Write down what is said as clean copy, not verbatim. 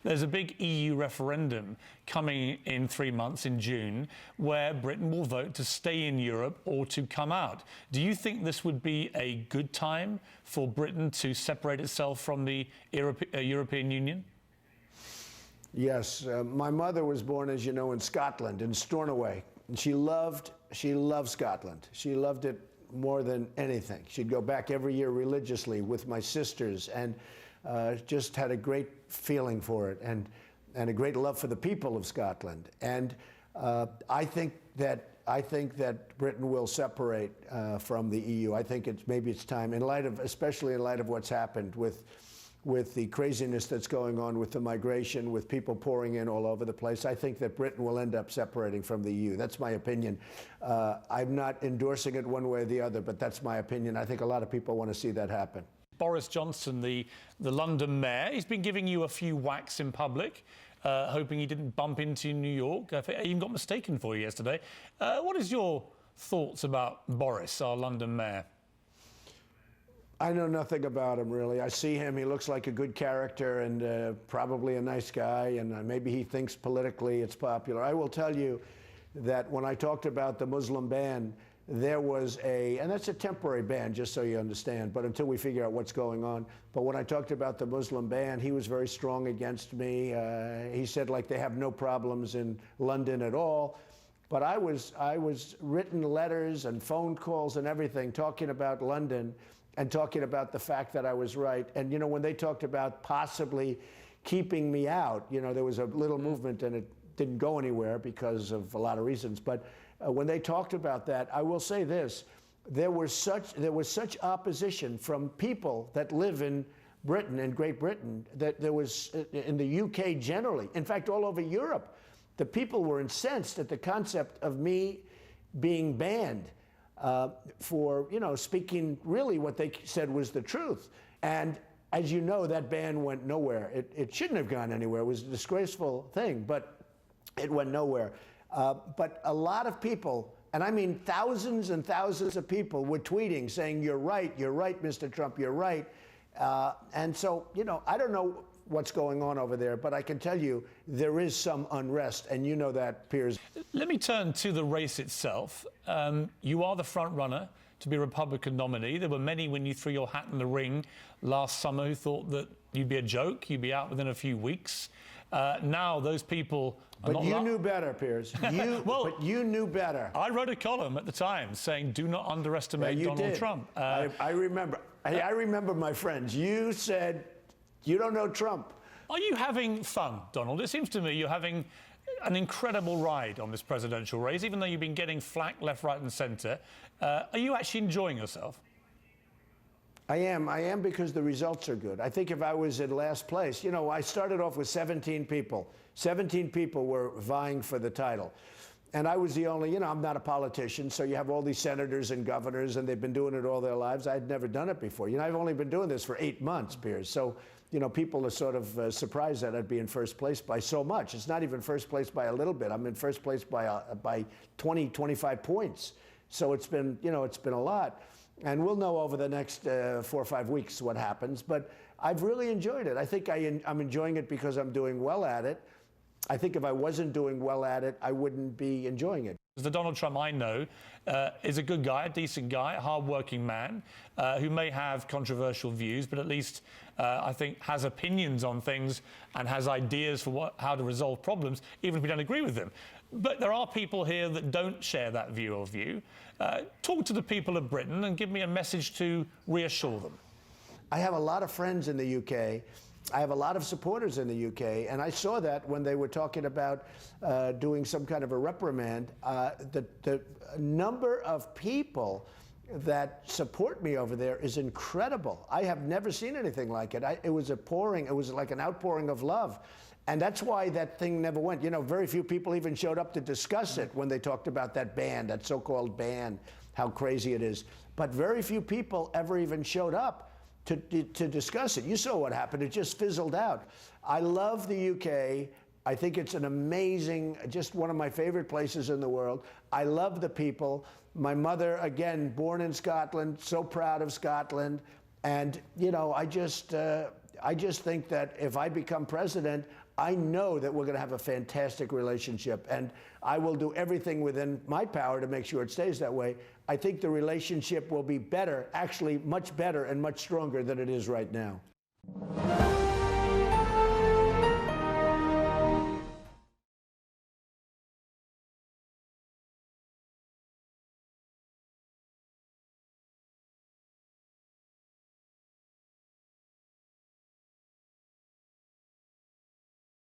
There's a big EU referendum coming in 3 months in June where Britain will vote to stay in Europe or to come out. Do you think this would be a good time for Britain to separate itself from the European Union? Yes. My mother was born, as you know, in Scotland, in Stornoway. And she loved Scotland. She loved it more than anything. She'd go back every year religiously with my sisters, and just had a great feeling for it, and a great love for the people of Scotland. And I think that Britain will separate from the EU. I think maybe it's time, especially in light of what's happened with the craziness that's going on with the migration, with people pouring in all over the place. I think that Britain will end up separating from the EU. That's my opinion. I'm not endorsing it one way or the other, but that's my opinion. I think a lot of people want to see that happen. Boris Johnson, the London mayor, he's been giving you a few whacks in public, hoping he didn't bump into New York. I think he even got mistaken for you yesterday. What is your thoughts about Boris, our London mayor? I know nothing about him, really. I see him, he looks like a good character and probably a nice guy, and maybe he thinks politically it's popular. I will tell you that when I talked about the Muslim ban, there was and that's a temporary ban, just so you understand, but until we figure out what's going on. But when I talked about the Muslim ban, he was very strong against me. He said, like, they have no problems in London at all. But I was written letters and phone calls and everything talking about London, and talking about the fact that I was right. And, you know, when they talked about possibly keeping me out, you know, there was a little movement and it didn't go anywhere because of a lot of reasons. But when they talked about that, I will say this, there was such opposition from people that live in Britain and Great Britain, that there was in the UK generally, in fact, all over Europe, the people were incensed at the concept of me being banned for, you know, speaking really what they said was the truth. And as you know, that ban went nowhere. It shouldn't have gone anywhere. It was a disgraceful thing, but it went nowhere. But a lot of people, and I mean thousands and thousands of people, were tweeting saying, you're right, Mr. Trump, you're right. And so, you know, I don't know what's going on over there, but I can tell you there is some unrest, and you know that, Piers. Let me turn to the race itself. You are the front runner to be a Republican nominee. There were many when you threw your hat in the ring last summer who thought that you'd be a joke, you'd be out within a few weeks. Now those people are But you knew better, Piers. But you knew better. I wrote a column at the time saying, do not underestimate Donald Trump. I remember. I remember, my friends. You said, you don't know Trump. Are you having fun, Donald? It seems to me you're having an incredible ride on this presidential race, even though you've been getting flack left, right and centre. Are you actually enjoying yourself? I am, because the results are good. I think if I was in last place, you know, I started off with 17 people. 17 people were vying for the title. And I was the only, you know, I'm not a politician, so you have all these senators and governors, and they've been doing it all their lives. I'd never done it before. You know, I've only been doing this for 8 months, Piers. So, you know, people are sort of surprised that I'd be in first place by so much. It's not even first place by a little bit. I'm in first place by 20, 25 points. So it's been, you know, it's been a lot. And we'll know over the next 4 or 5 weeks what happens. But I've really enjoyed it. I think I'm enjoying it because I'm doing well at it. I think if I wasn't doing well at it, I wouldn't be enjoying it. The Donald Trump I know is a good guy, a decent guy, a hard-working man who may have controversial views, but at least I think has opinions on things and has ideas for how to resolve problems, even if we don't agree with them. But there are people here that don't share that view of you. Talk to the people of Britain and give me a message to reassure them. I have a lot of friends in the UK. I have a lot of supporters in the UK, and I saw that when they were talking about doing some kind of a reprimand. The number of people that support me over there is incredible. I have never seen anything like it. It was like an outpouring of love. And that's why that thing never went. You know, very few people even showed up to discuss it when they talked about that ban, that so-called ban, how crazy it is. But very few people ever even showed up to discuss it. You saw what happened. It just fizzled out. I love the UK. I think it's an amazing, just one of my favorite places in the world. I love the people. My mother, again, born in Scotland, so proud of Scotland. And, you know, I just think that if I become president, I know that we're going to have a fantastic relationship, and I will do everything within my power to make sure it stays that way. I think the relationship will be better, actually much better and much stronger than it is right now.